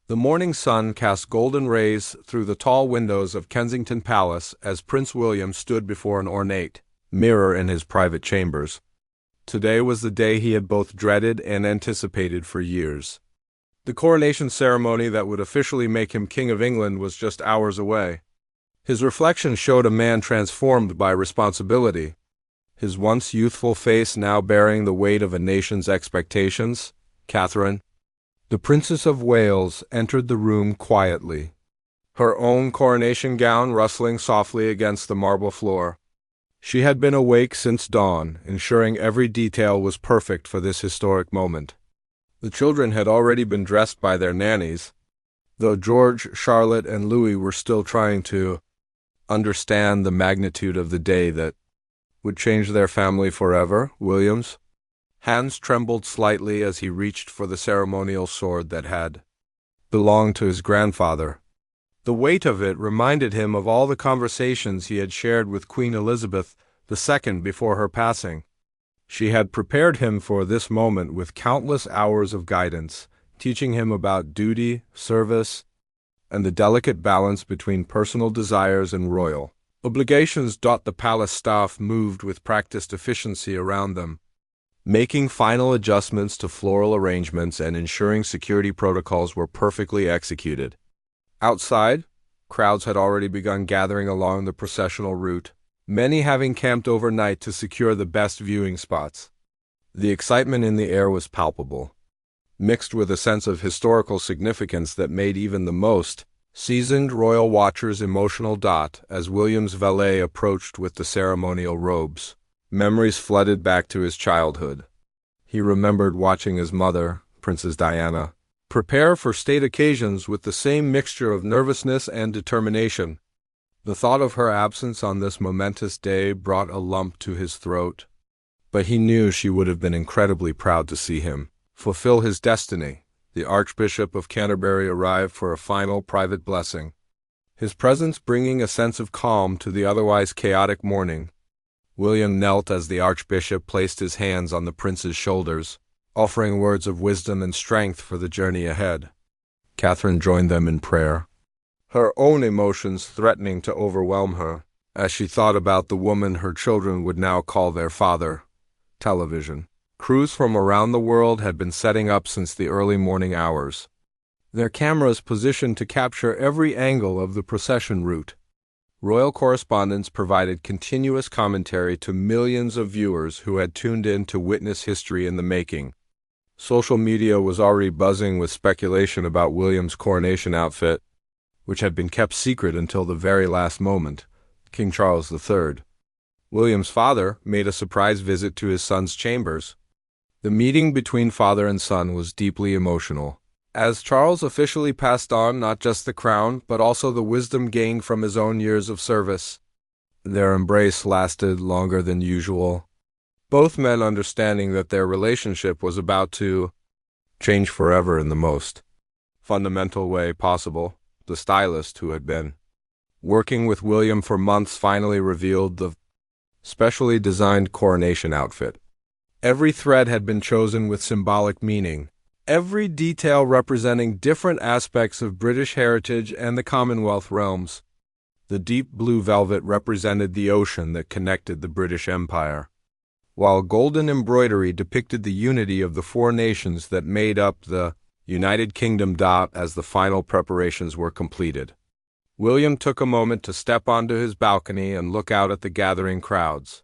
The morning sun cast golden rays through the tall windows of Kensington Palace as Prince William stood before an ornate mirror in his private chambers. Today was the day he had both dreaded and anticipated for years. The coronation ceremony that would officially make him King of England was just hours away. His reflection showed a man transformed by responsibility, his once youthful face now bearing the weight of a nation's expectations. Catherine, the Princess of Wales, entered the room quietly, her own coronation gown rustling softly against the marble floor. She had been awake since dawn, ensuring every detail was perfect for this historic moment. The children had already been dressed by their nannies, though George, Charlotte, and Louis were still trying to understand the magnitude of the day that would change their family forever. William's hands trembled slightly as he reached for the ceremonial sword that had belonged to his grandfather. The weight of it reminded him of all the conversations he had shared with Queen Elizabeth II before her passing. She had prepared him for this moment with countless hours of guidance, teaching him about duty, service, and the delicate balance between personal desires and royal obligations. The palace staff moved with practiced efficiency around them, making final adjustments to floral arrangements and ensuring security protocols were perfectly executed. Outside, crowds had already begun gathering along the processional route, many having camped overnight to secure the best viewing spots. The excitement in the air was palpable, mixed with a sense of historical significance that made even the most seasoned royal watchers emotional. As William's valet approached with the ceremonial robes, memories flooded back to his childhood. He remembered watching his mother, Princess Diana, prepare for state occasions with the same mixture of nervousness and determination. The thought of her absence on this momentous day brought a lump to his throat, but he knew she would have been incredibly proud to see him fulfill his destiny. The Archbishop of Canterbury arrived for a final private blessing, his presence bringing a sense of calm to the otherwise chaotic morning. William knelt as the Archbishop placed his hands on the prince's shoulders, offering words of wisdom and strength for the journey ahead. Catherine joined them in prayer, her own emotions threatening to overwhelm her as she thought about the woman her children would now call their father. Television crews from around the world had been setting up since the early morning hours, their cameras positioned to capture every angle of the procession route. Royal correspondents provided continuous commentary to millions of viewers who had tuned in to witness history in the making. Social media was already buzzing with speculation about William's coronation outfit, which had been kept secret until the very last moment. King Charles III, William's father, made a surprise visit to his son's chambers. The meeting between father and son was deeply emotional, as Charles officially passed on not just the crown but also the wisdom gained from his own years of service. Their embrace lasted longer than usual, both men understanding that their relationship was about to change forever in the most fundamental way possible. The stylist who had been working with William for months finally revealed the specially designed coronation outfit. Every thread had been chosen with symbolic meaning, every detail representing different aspects of British heritage and the Commonwealth realms. The deep blue velvet represented the ocean that connected the British Empire, while golden embroidery depicted the unity of the four nations that made up the United Kingdom. As the final preparations were completed, William took a moment to step onto his balcony and look out at the gathering crowds.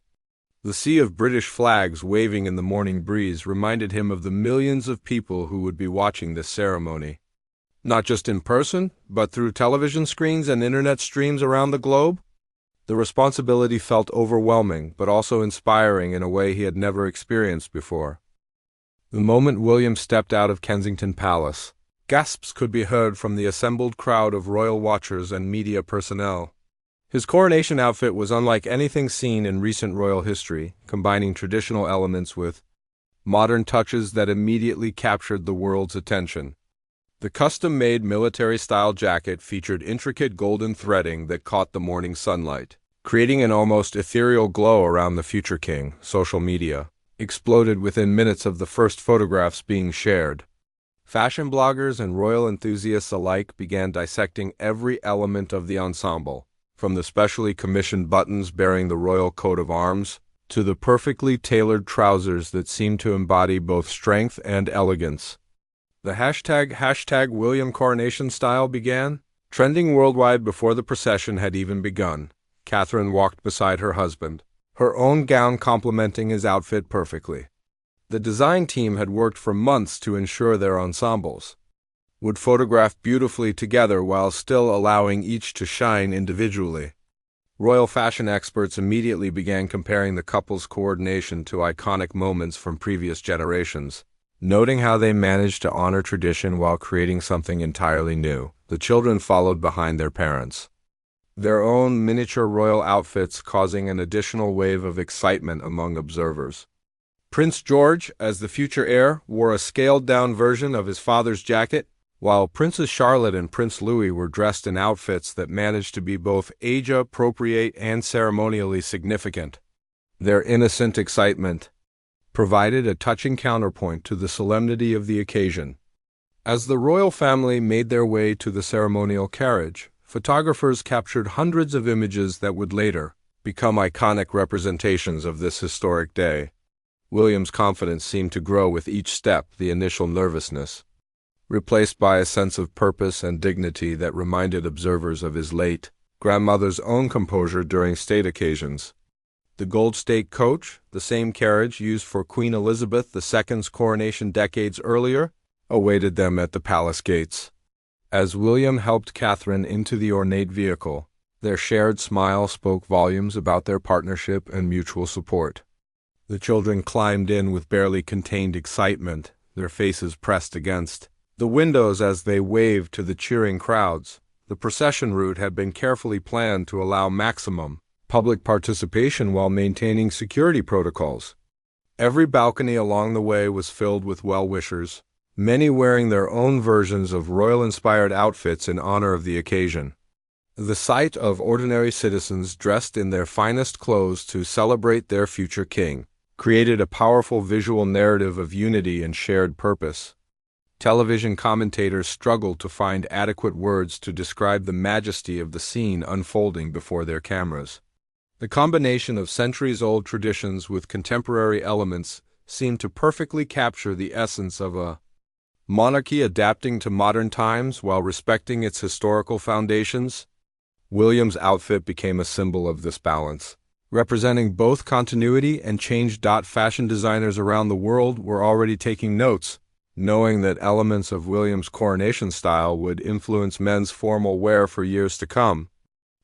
The sea of British flags waving in the morning breeze reminded him of the millions of people who would be watching this ceremony, not just in person, but through television screens and internet streams around the globe. The responsibility felt overwhelming, but also inspiring in a way he had never experienced before. The moment William stepped out of Kensington Palace, gasps could be heard from the assembled crowd of royal watchers and media personnel. His coronation outfit was unlike anything seen in recent royal history, combining traditional elements with modern touches that immediately captured the world's attention. The custom-made military-style jacket featured intricate golden threading that caught the morning sunlight, creating an almost ethereal glow around the future king. Social media exploded within minutes of the first photographs being shared. Fashion bloggers and royal enthusiasts alike began dissecting every element of the ensemble, from the specially commissioned buttons bearing the royal coat of arms to the perfectly tailored trousers that seemed to embody both strength and elegance. The hashtag William Coronation style began, trending worldwide before the procession had even begun. Catherine walked beside her husband, her own gown complementing his outfit perfectly. The design team had worked for months to ensure their ensembles would photograph beautifully together while still allowing each to shine individually. Royal fashion experts immediately began comparing the couple's coordination to iconic moments from previous generations, noting how they managed to honor tradition while creating something entirely new. The children followed behind their parents, their own miniature royal outfits causing an additional wave of excitement among observers. Prince George, as the future heir, wore a scaled-down version of his father's jacket, while Princess Charlotte and Prince Louis were dressed in outfits that managed to be both age-appropriate and ceremonially significant. Their innocent excitement provided a touching counterpoint to the solemnity of the occasion. As the royal family made their way to the ceremonial carriage, photographers captured hundreds of images that would later become iconic representations of this historic day. William's confidence seemed to grow with each step, the initial nervousness replaced by a sense of purpose and dignity that reminded observers of his late grandmother's own composure during state occasions. The gold state coach, the same carriage used for Queen Elizabeth II's coronation decades earlier, awaited them at the palace gates. As William helped Catherine into the ornate vehicle, their shared smile spoke volumes about their partnership and mutual support. The children climbed in with barely contained excitement, their faces pressed against the windows as they waved to the cheering crowds. The procession route had been carefully planned to allow maximum public participation while maintaining security protocols. Every balcony along the way was filled with well-wishers, many wearing their own versions of royal-inspired outfits in honor of the occasion. The sight of ordinary citizens dressed in their finest clothes to celebrate their future king created a powerful visual narrative of unity and shared purpose. Television commentators struggled to find adequate words to describe the majesty of the scene unfolding before their cameras. The combination of centuries-old traditions with contemporary elements seemed to perfectly capture the essence of a monarchy adapting to modern times while respecting its historical foundations. William's outfit became a symbol of this balance, representing both continuity and change. Fashion designers around the world were already taking notes, knowing that elements of William's coronation style would influence men's formal wear for years to come.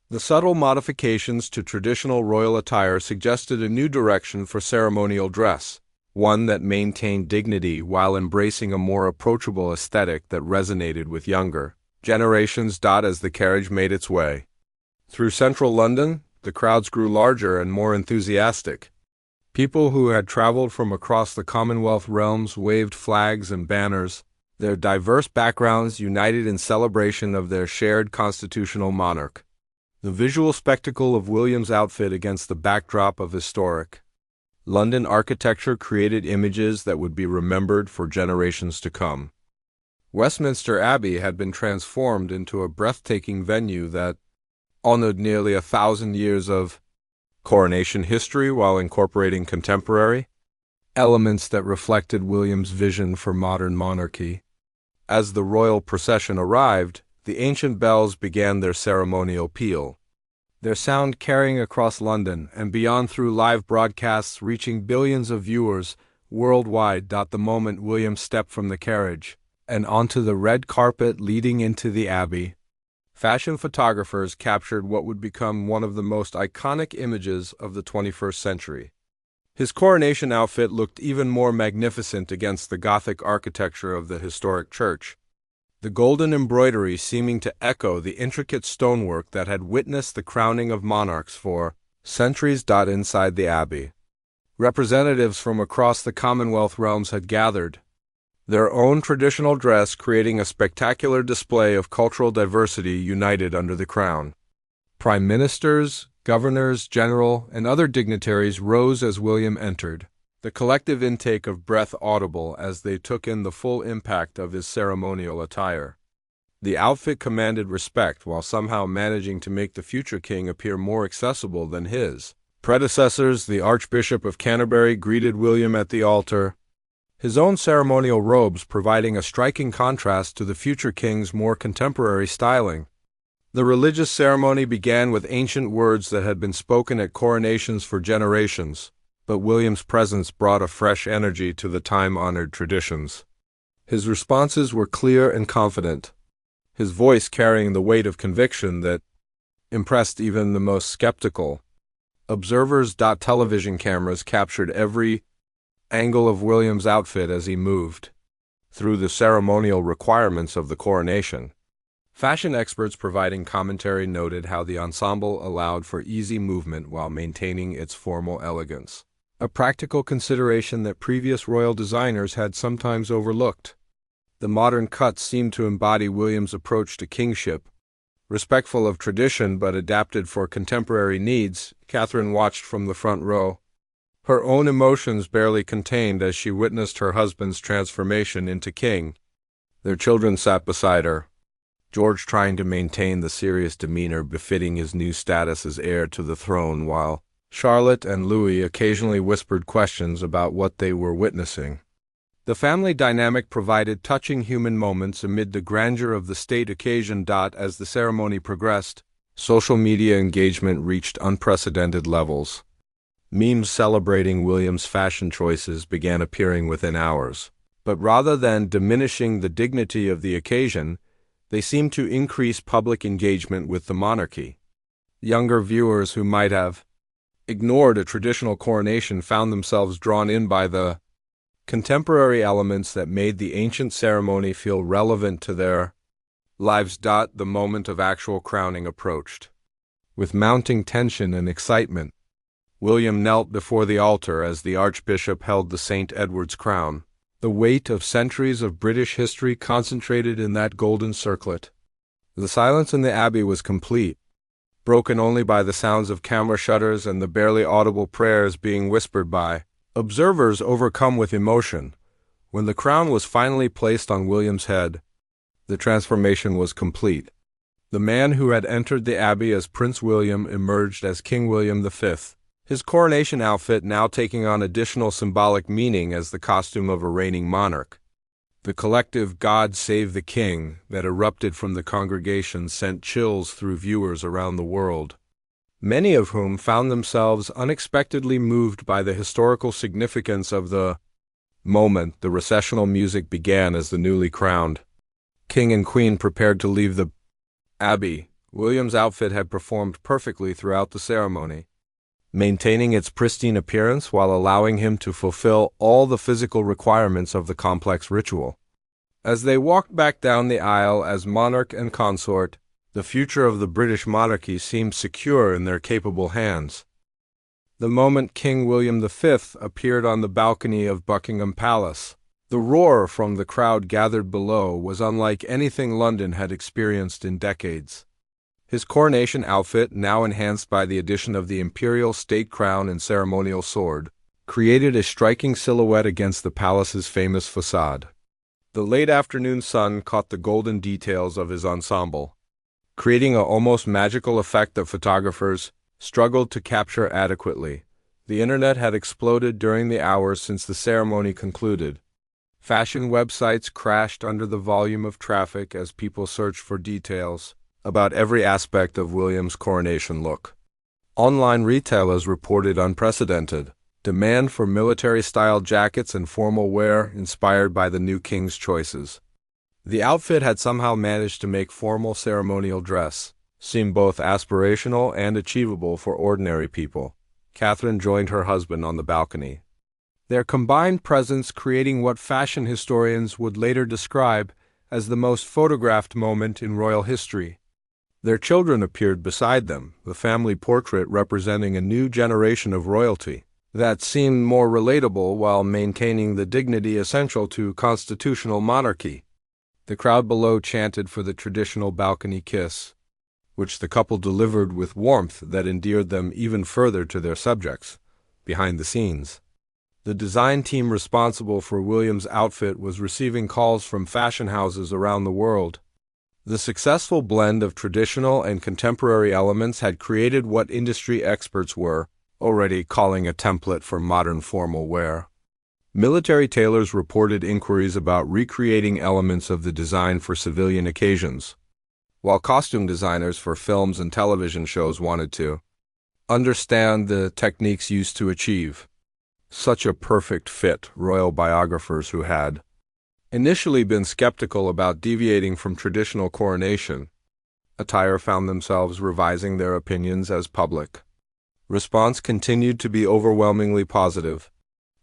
The subtle modifications to traditional royal attire suggested a new direction for ceremonial dress, one that maintained dignity while embracing a more approachable aesthetic that resonated with younger generations. As the carriage made its way through central London, the crowds grew larger and more enthusiastic. People who had traveled from across the Commonwealth realms waved flags and banners, their diverse backgrounds united in celebration of their shared constitutional monarch. The visual spectacle of William's outfit against the backdrop of historic London architecture created images that would be remembered for generations to come. Westminster Abbey had been transformed into a breathtaking venue that honored nearly 1,000 years of coronation history while incorporating contemporary elements that reflected William's vision for modern monarchy. As the royal procession arrived, the ancient bells began their ceremonial peal, their sound carrying across London and beyond through live broadcasts reaching billions of viewers worldwide. The moment William stepped from the carriage and onto the red carpet leading into the Abbey, fashion photographers captured what would become one of the most iconic images of the 21st century. His coronation outfit looked even more magnificent against the Gothic architecture of the historic church, the golden embroidery seeming to echo the intricate stonework that had witnessed the crowning of monarchs for centuries. Inside the Abbey, representatives from across the Commonwealth realms had gathered, their own traditional dress creating a spectacular display of cultural diversity united under the crown. Prime ministers, governors, general, and other dignitaries rose as William entered, the collective intake of breath audible as they took in the full impact of his ceremonial attire. The outfit commanded respect while somehow managing to make the future king appear more accessible than his predecessors. The Archbishop of Canterbury greeted William at the altar, his own ceremonial robes providing a striking contrast to the future king's more contemporary styling. The religious ceremony began with ancient words that had been spoken at coronations for generations, but William's presence brought a fresh energy to the time-honored traditions. His responses were clear and confident, his voice carrying the weight of conviction that impressed even the most skeptical observers. Television cameras captured every angle of William's outfit as he moved through the ceremonial requirements of the coronation. Fashion experts providing commentary noted how the ensemble allowed for easy movement while maintaining its formal elegance, a practical consideration that previous royal designers had sometimes overlooked. The modern cuts seemed to embody William's approach to kingship, respectful of tradition but adapted for contemporary needs. Catherine watched from the front row, her own emotions barely contained as she witnessed her husband's transformation into king. Their children sat beside her, George trying to maintain the serious demeanor befitting his new status as heir to the throne, while Charlotte and Louis occasionally whispered questions about what they were witnessing. The family dynamic provided touching human moments amid the grandeur of the state occasion. As the ceremony progressed, social media engagement reached unprecedented levels. Memes celebrating William's fashion choices began appearing within hours, but rather than diminishing the dignity of the occasion, they seemed to increase public engagement with the monarchy. Younger viewers who might have ignored a traditional coronation found themselves drawn in by the contemporary elements that made the ancient ceremony feel relevant to their lives. The moment of actual crowning approached. With mounting tension and excitement, William knelt before the altar as the Archbishop held the St. Edward's crown, the weight of centuries of British history concentrated in that golden circlet. The silence in the abbey was complete, broken only by the sounds of camera shutters and the barely audible prayers being whispered by observers overcome with emotion. When the crown was finally placed on William's head, the transformation was complete. The man who had entered the abbey as Prince William emerged as King William V, his coronation outfit now taking on additional symbolic meaning as the costume of a reigning monarch. The collective "God Save the King" that erupted from the congregation sent chills through viewers around the world, many of whom found themselves unexpectedly moved by the historical significance of the moment. The recessional music began as the newly crowned king and queen prepared to leave the abbey. William's outfit had performed perfectly throughout the ceremony, maintaining its pristine appearance while allowing him to fulfill all the physical requirements of the complex ritual. As they walked back down the aisle as monarch and consort, the future of the British monarchy seemed secure in their capable hands. The moment King William V appeared on the balcony of Buckingham Palace, the roar from the crowd gathered below was unlike anything London had experienced in decades. His coronation outfit, now enhanced by the addition of the imperial state crown and ceremonial sword, created a striking silhouette against the palace's famous facade. The late afternoon sun caught the golden details of his ensemble, creating an almost magical effect that photographers struggled to capture adequately. The internet had exploded during the hours since the ceremony concluded. Fashion websites crashed under the volume of traffic as people searched for details about every aspect of William's coronation look. Online retailers reported unprecedented demand for military-style jackets and formal wear inspired by the new king's choices. The outfit had somehow managed to make formal ceremonial dress seem both aspirational and achievable for ordinary people. Catherine joined her husband on the balcony, their combined presence creating what fashion historians would later describe as the most photographed moment in royal history. Their children appeared beside them, the family portrait representing a new generation of royalty that seemed more relatable while maintaining the dignity essential to constitutional monarchy. The crowd below chanted for the traditional balcony kiss, which the couple delivered with warmth that endeared them even further to their subjects. Behind the scenes, The design team responsible for Williams' outfit was receiving calls from fashion houses around the world. The successful blend of traditional and contemporary elements had created what industry experts were already calling a template for modern formal wear. Military tailors reported inquiries about recreating elements of the design for civilian occasions, while costume designers for films and television shows wanted to understand the techniques used to achieve such a perfect fit. Royal biographers who had initially been skeptical about deviating from traditional coronation attire found themselves revising their opinions as public response continued to be overwhelmingly positive.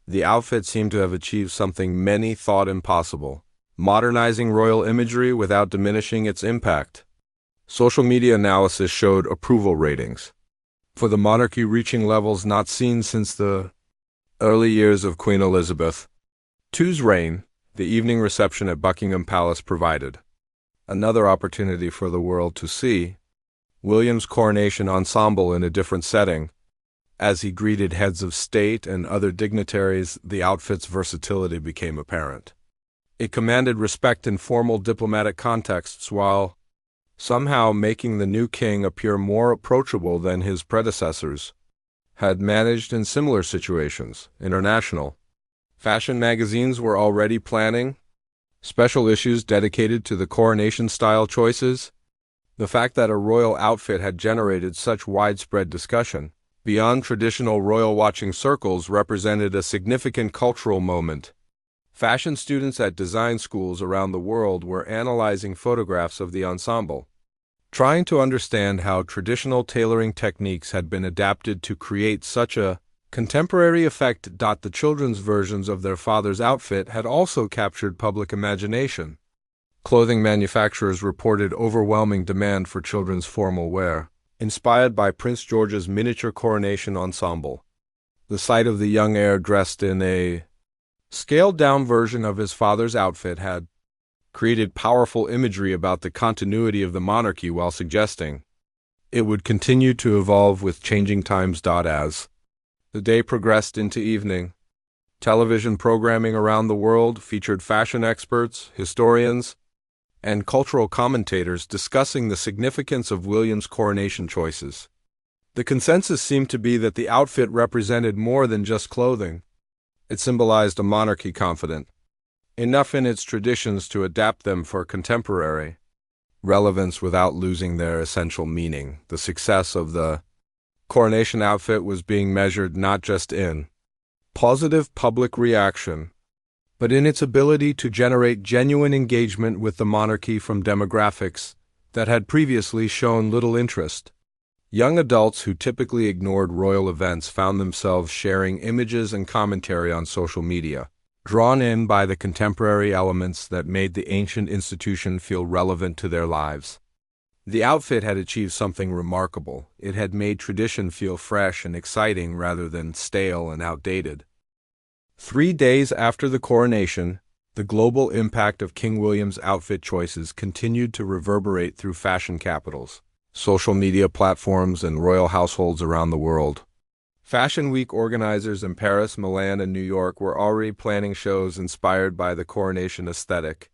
The outfit seemed to have achieved something many thought impossible, modernizing royal imagery without diminishing its impact. Social media analysis showed approval ratings for the monarchy reaching levels not seen since the early years of Queen Elizabeth II's reign. The evening reception at Buckingham Palace provided another opportunity for the world to see William's coronation ensemble in a different setting. As he greeted heads of state and other dignitaries, the outfit's versatility became apparent. It commanded respect in formal diplomatic contexts while somehow making the new king appear more approachable than his predecessors had managed in similar situations. International fashion magazines were already planning special issues dedicated to the coronation-style choices. The fact that a royal outfit had generated such widespread discussion beyond traditional royal-watching circles represented a significant cultural moment. Fashion students at design schools around the world were analyzing photographs of the ensemble, trying to understand how traditional tailoring techniques had been adapted to create such a contemporary effect. The children's versions of their father's outfit had also captured public imagination. Clothing manufacturers reported overwhelming demand for children's formal wear, inspired by Prince George's miniature coronation ensemble. The sight of the young heir dressed in a scaled-down version of his father's outfit had created powerful imagery about the continuity of the monarchy while suggesting it would continue to evolve with changing times. As the day progressed into evening, television programming around the world featured fashion experts, historians, and cultural commentators discussing the significance of William's coronation choices. The consensus seemed to be that the outfit represented more than just clothing. It symbolized a monarchy confident enough in its traditions to adapt them for contemporary relevance without losing their essential meaning. The success of the coronation outfit was being measured not just in positive public reaction, but in its ability to generate genuine engagement with the monarchy from demographics that had previously shown little interest. Young adults who typically ignored royal events found themselves sharing images and commentary on social media, drawn in by the contemporary elements that made the ancient institution feel relevant to their lives. The outfit had achieved something remarkable. It had made tradition feel fresh and exciting rather than stale and outdated. 3 days after the coronation, the global impact of King William's outfit choices continued to reverberate through fashion capitals, social media platforms, and royal households around the world. Fashion Week organizers in Paris, Milan, and New York were already planning shows inspired by the coronation aesthetic,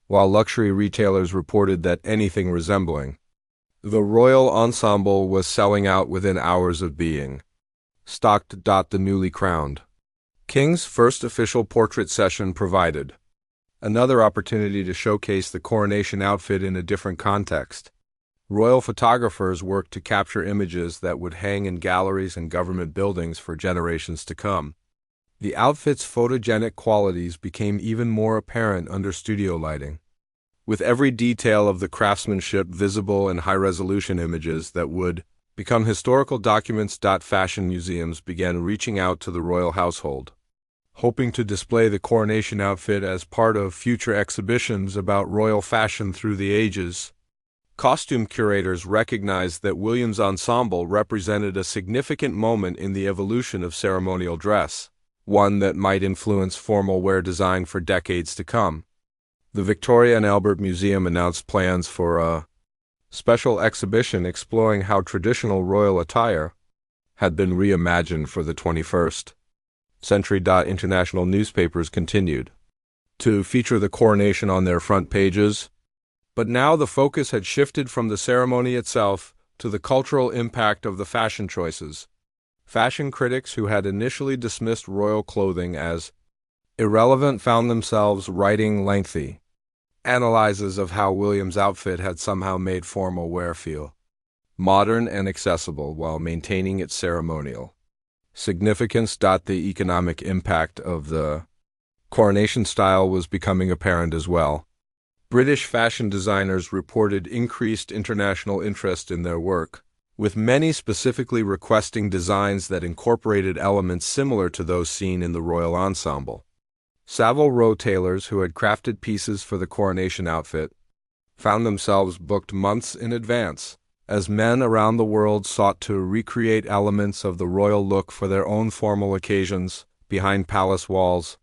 while luxury retailers reported that anything resembling the royal ensemble was selling out within hours of being stocked. The newly crowned King's first official portrait session provided another opportunity to showcase the coronation outfit in a different context. Royal photographers worked to capture images that would hang in galleries and government buildings for generations to come. The outfit's photogenic qualities became even more apparent under studio lighting, with every detail of the craftsmanship visible in high-resolution images that would become historical documents. Fashion museums began reaching out to the royal household, hoping to display the coronation outfit as part of future exhibitions about royal fashion through the ages. Costume curators recognized that William's ensemble represented a significant moment in the evolution of ceremonial dress, one that might influence formal wear design for decades to come. The Victoria and Albert Museum announced plans for a special exhibition exploring how traditional royal attire had been reimagined for the 21st Century. International newspapers continued to feature the coronation on their front pages, but now the focus had shifted from the ceremony itself to the cultural impact of the fashion choices. Fashion critics who had initially dismissed royal clothing as irrelevant found themselves writing lengthy analyses of how William's outfit had somehow made formal wear feel modern and accessible while maintaining its ceremonial significance. The economic impact of the coronation style was becoming apparent as well. British fashion designers reported increased international interest in their work, with many specifically requesting designs that incorporated elements similar to those seen in the royal ensemble. Savile Row tailors who had crafted pieces for the coronation outfit found themselves booked months in advance, as men around the world sought to recreate elements of the royal look for their own formal occasions behind palace walls.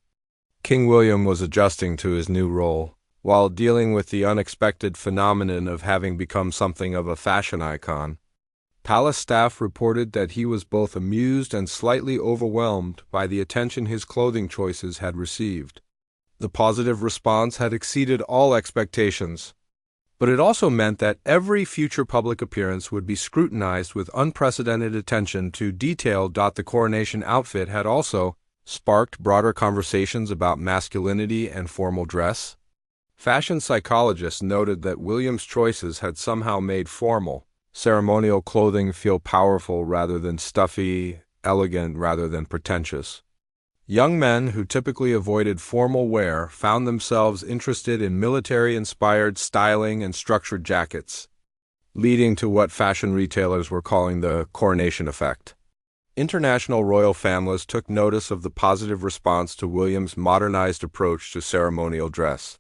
King William was adjusting to his new role, while dealing with the unexpected phenomenon of having become something of a fashion icon. Palace staff reported that he was both amused and slightly overwhelmed by the attention his clothing choices had received. The positive response had exceeded all expectations, but it also meant that every future public appearance would be scrutinized with unprecedented attention to detail. The coronation outfit had also sparked broader conversations about masculinity and formal dress. Fashion psychologists noted that William's choices had somehow made formal, ceremonial clothing feel powerful rather than stuffy, elegant rather than pretentious. Young men who typically avoided formal wear found themselves interested in military-inspired styling and structured jackets, leading to what fashion retailers were calling the coronation effect. International royal families took notice of the positive response to William's modernized approach to ceremonial dress.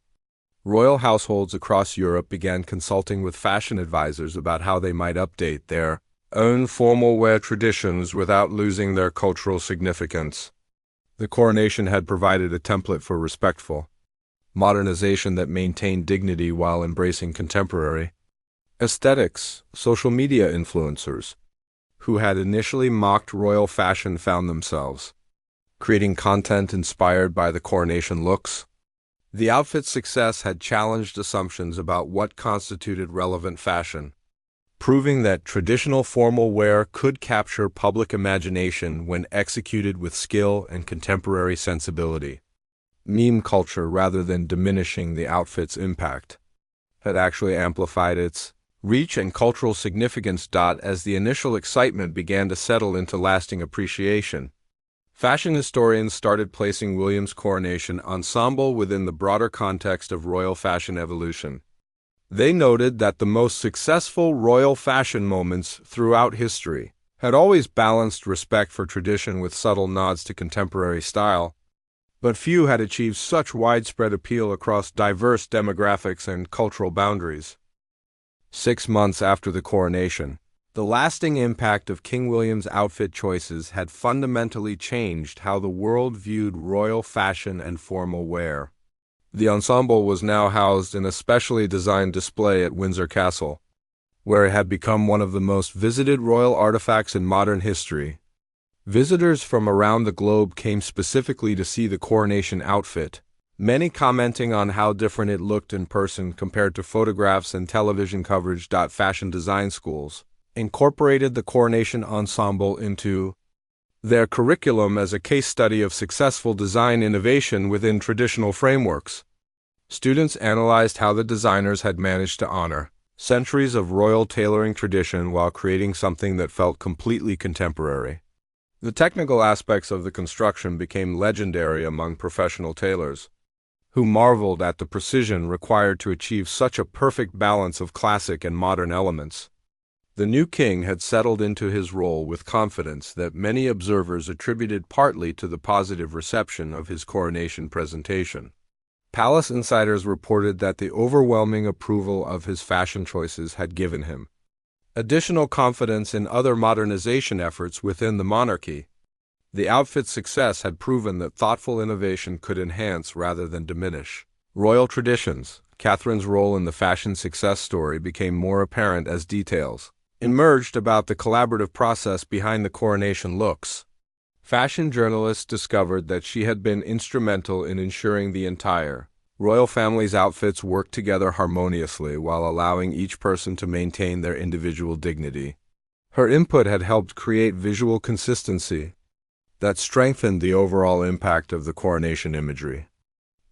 Royal households across Europe began consulting with fashion advisors about how they might update their own formal wear traditions without losing their cultural significance. The coronation had provided a template for respectful modernization that maintained dignity while embracing contemporary aesthetics. Social media influencers, who had initially mocked royal fashion, found themselves creating content inspired by the coronation looks. The outfit's success had challenged assumptions about what constituted relevant fashion, proving that traditional formal wear could capture public imagination when executed with skill and contemporary sensibility. Meme culture, rather than diminishing the outfit's impact, had actually amplified its reach and cultural significance. As the initial excitement began to settle into lasting appreciation, fashion historians started placing William's coronation ensemble within the broader context of royal fashion evolution. They noted that the most successful royal fashion moments throughout history had always balanced respect for tradition with subtle nods to contemporary style, but few had achieved such widespread appeal across diverse demographics and cultural boundaries. 6 months after the coronation, the lasting impact of King William's outfit choices had fundamentally changed how the world viewed royal fashion and formal wear. The ensemble was now housed in a specially designed display at Windsor Castle, where it had become one of the most visited royal artifacts in modern history. Visitors from around the globe came specifically to see the coronation outfit, many commenting on how different it looked in person compared to photographs and television coverage. Fashion design schools incorporated the coronation ensemble into their curriculum as a case study of successful design innovation within traditional frameworks. Students analyzed how the designers had managed to honor centuries of royal tailoring tradition while creating something that felt completely contemporary. The technical aspects of the construction became legendary among professional tailors, who marveled at the precision required to achieve such a perfect balance of classic and modern elements. The new king had settled into his role with confidence that many observers attributed partly to the positive reception of his coronation presentation. Palace insiders reported that the overwhelming approval of his fashion choices had given him additional confidence in other modernization efforts within the monarchy. The outfit's success had proven that thoughtful innovation could enhance rather than diminish royal traditions. Catherine's role in the fashion success story became more apparent as details emerged about the collaborative process behind the coronation looks. Fashion journalists discovered that she had been instrumental in ensuring the entire royal family's outfits worked together harmoniously while allowing each person to maintain their individual dignity. Her input had helped create visual consistency that strengthened the overall impact of the coronation imagery.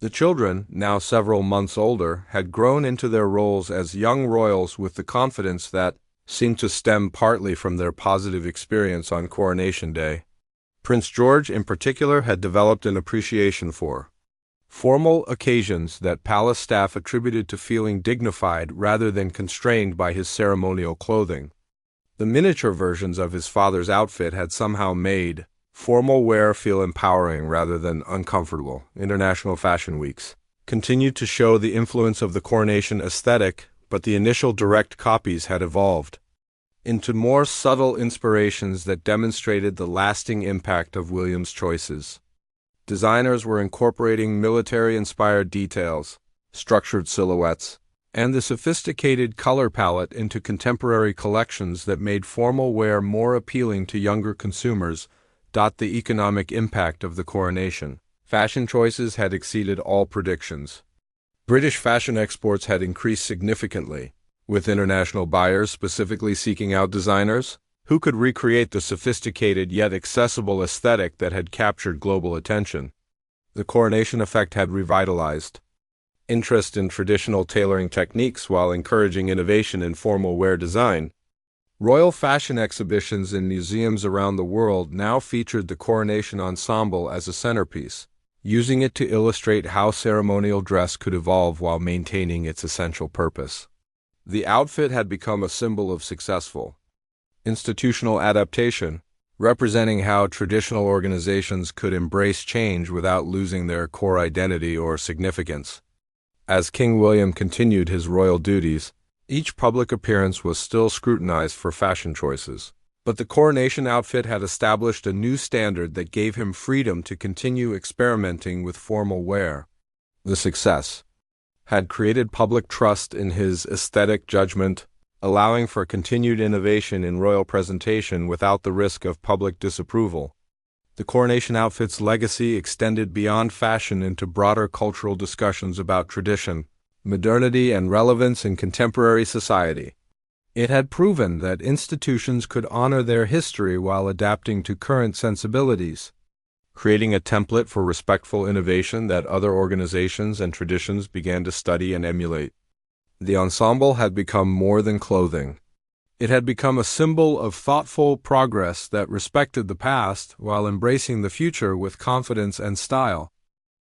The children, now several months older, had grown into their roles as young royals with the confidence that seemed to stem partly from their positive experience on Coronation Day. Prince George, in particular, had developed an appreciation for formal occasions that palace staff attributed to feeling dignified rather than constrained by his ceremonial clothing. The miniature versions of his father's outfit had somehow made formal wear feel empowering rather than uncomfortable. International Fashion Weeks continued to show the influence of the coronation aesthetic, but the initial direct copies had evolved into more subtle inspirations that demonstrated the lasting impact of William's choices. Designers were incorporating military-inspired details, structured silhouettes, and the sophisticated color palette into contemporary collections that made formal wear more appealing to younger consumers. The economic impact of the coronation. Fashion choices had exceeded all predictions. British fashion exports had increased significantly, with international buyers specifically seeking out designers who could recreate the sophisticated yet accessible aesthetic that had captured global attention. The coronation effect had revitalized interest in traditional tailoring techniques while encouraging innovation in formal wear design. Royal fashion exhibitions in museums around the world now featured the coronation ensemble as a centerpiece, using it to illustrate how ceremonial dress could evolve while maintaining its essential purpose. The outfit had become a symbol of successful institutional adaptation, representing how traditional organizations could embrace change without losing their core identity or significance. As King William continued his royal duties, each public appearance was still scrutinized for fashion choices, but the coronation outfit had established a new standard that gave him freedom to continue experimenting with formal wear. The success had created public trust in his aesthetic judgment, allowing for continued innovation in royal presentation without the risk of public disapproval. The coronation outfit's legacy extended beyond fashion into broader cultural discussions about tradition, modernity, and relevance in contemporary society. It had proven that institutions could honor their history while adapting to current sensibilities, creating a template for respectful innovation that other organizations and traditions began to study and emulate. The ensemble had become more than clothing. It had become a symbol of thoughtful progress that respected the past while embracing the future with confidence and style.